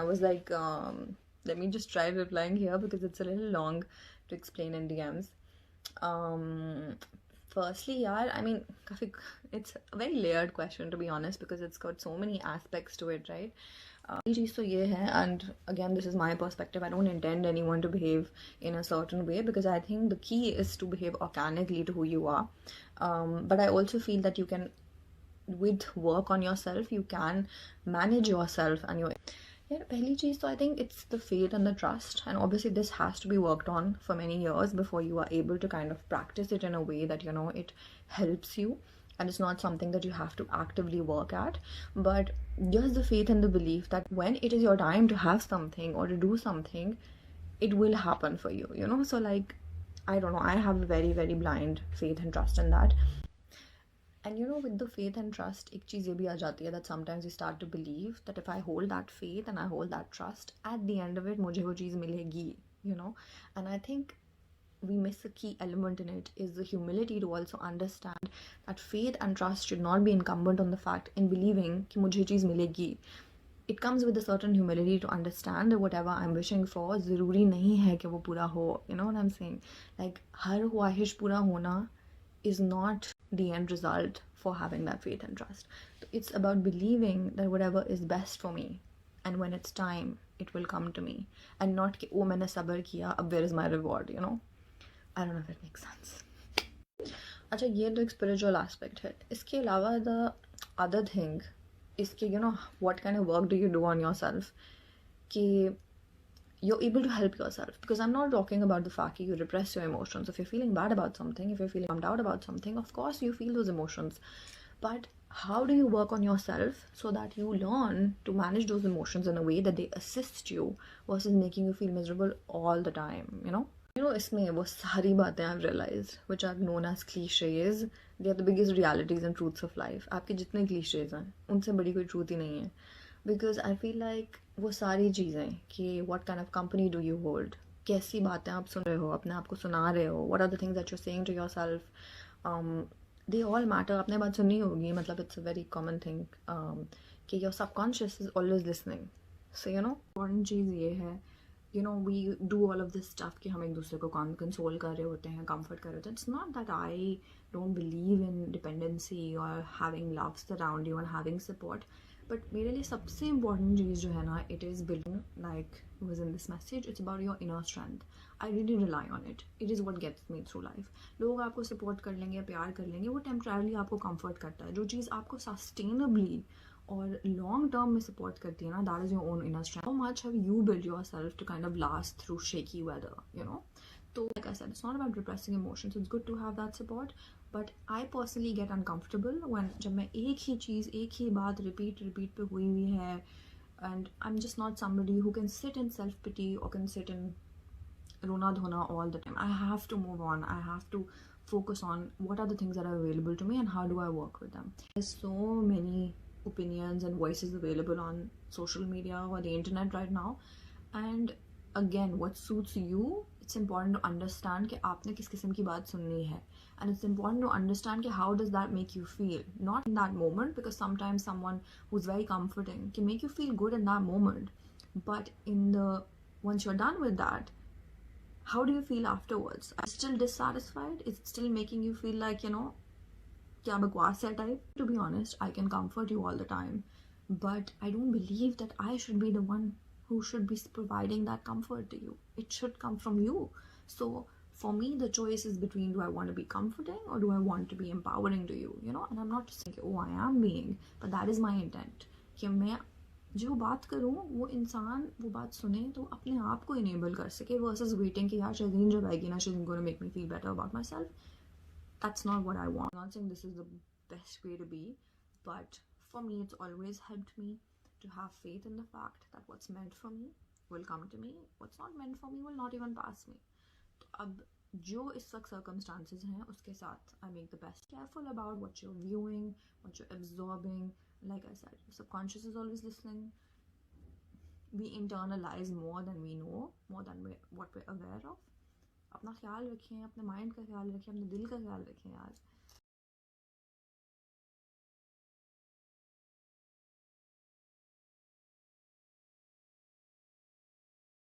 was like, let me just try replying here because it's a little long to explain in DMs. Firstly, yeah, I mean, it's a very layered question to be honest because it's got so many aspects to it, right? चीज़ तो ये है, and again this is my perspective. I don't intend anyone to behave in a certain way because I think the key is to behave organically to who you are. But I also feel that you can, with work on yourself, you can manage yourself and your, yeah, पहली चीज़ तो I think it's the faith and the trust, and obviously this has to be worked on for many years before you are able to kind of practice it in a way that, you know, it helps you, and it's not something that you have to actively work at. But just the faith and the belief that when it is your time to have something or to do something, it will happen for you, you know. So like, I don't know, I have a very very blind faith and trust in that. And you know, with the faith and trust, एक चीज़ ये भी आ जाती है that sometimes you start to believe that if I hold that faith and I hold that trust, at the end of it मुझे वो चीज़ मिलेगी, you know. And I think we miss a key element in it is the humility to also understand that faith and trust should not be incumbent on the fact in believing कि मुझे चीज़ मिलेगी. It comes with a certain humility to understand that whatever I'm wishing for ज़रूरी नहीं है कि वो पूरा हो, you know what I'm saying? Like हर ख्वाहिश पूरा होना is not the end result for having that faith and trust. It's about believing that whatever is best for me, and when it's time, it will come to me, and not कि ओ मैंने सब्र किया, अब where is my reward, you know? I don't know if it makes sense. अच्छा, ये तो एक spiritual aspect है. इसके अलावा the other thing is कि, you know, what kind of work do you do on yourself कि you're able to help yourself. Because I'm not talking about the fact that you repress your emotions. If you're feeling bad about something, if you're feeling bummed out about something, of course you feel those emotions. But how do you work on yourself so that you learn to manage those emotions in a way that they assist you versus making you feel miserable all the time, you know? You know, इसमें वो सारी बातें I've realized, which are known as cliches, they are the biggest realities and truths of life. आपके जितने cliches हैं, उनसे बड़ी कोई truth ही नहीं है. Because I feel like वो सारी चीज़ें कि what kind of company do you hold, कैसी बातें आप सुन रहे हो, अपने आप को सुना रहे हो, what are the things that you're saying to yourself, they all matter. आपने बात सुनी होगी, मतलब it's a very common thing कि your subconscious is always listening. So you know, important चीज़ ये है, you know, we do all of this stuff कि हम एक दूसरे को console कर रहे होते हैं, comfort कर रहे होते हैं. It's not that I don't believe in dependency or having loves around you and having support. But मेरे लिए सबसे important चीज़ जो है ना, it is building, like was in this message, it's about your inner strength. I really rely on it. It is what gets me through life. लोग आपको support कर लेंगे, प्यार कर लेंगे, वो temporarily आपको comfort करता है. जो चीज़ आपको sustainably और लॉन्ग टर्म में सपोर्ट करती है ना, that is your own inner strength. How much have you build yourself to kind of last through shaky weather, you know? तो like I said, it's not about repressing emotions. It's good to have that support, but I personally get uncomfortable when, जब मैं एक ही चीज़, एक ही बात repeat पे हुई हुई है, and I am just not somebody who can sit in self pity और कैन सिट इन रोना धोना all the time. I have to move on. I have to focus on what are the things that are available to me and how do I work with them. There's so many opinions and voices available on social media or the internet right now, and again, what suits you, it's important to understand कि आपने किस किस्म की बात सुननी है, and it's important to understand कि how does that make you feel, not in that moment, because sometimes someone who's very comforting can make you feel good in that moment, but in the, once you're done with that, how do you feel afterwards? Are you still dissatisfied? Is it still making you feel like, you know, क्या बकवास है type? To be honest, I can comfort you all the time, but I don't believe that I should be the one who should be providing that comfort to you. It should come from you. So for me, the choice is between, do I want to be comforting or do I want to be empowering to you, you know? And I'm not just saying, oh, I am being, but that is my intent कि मैं जो बात करूँ वो इंसान वो बात सुने तो अपने आप को इनेबल कर सके, वर्सेस वेटिंग कि यार शज़ीन जब आएगी ना, she's going to make me feel better about myself. That's not what I want. I'm not saying this is the best way to be, but for me, it's always helped me to have faith in the fact that what's meant for me will come to me. What's not meant for me will not even pass me. तो अब जो इस वक्त circumstances हैं उसके साथ I make the best. Careful about what you're viewing, what you're absorbing. Like I said, subconscious is always listening. We internalize more than we know, more than what we're aware of. अपना ख्याल रखें, अपने mind का ख्याल रखें, अपने दिल का ख्याल रखें यार.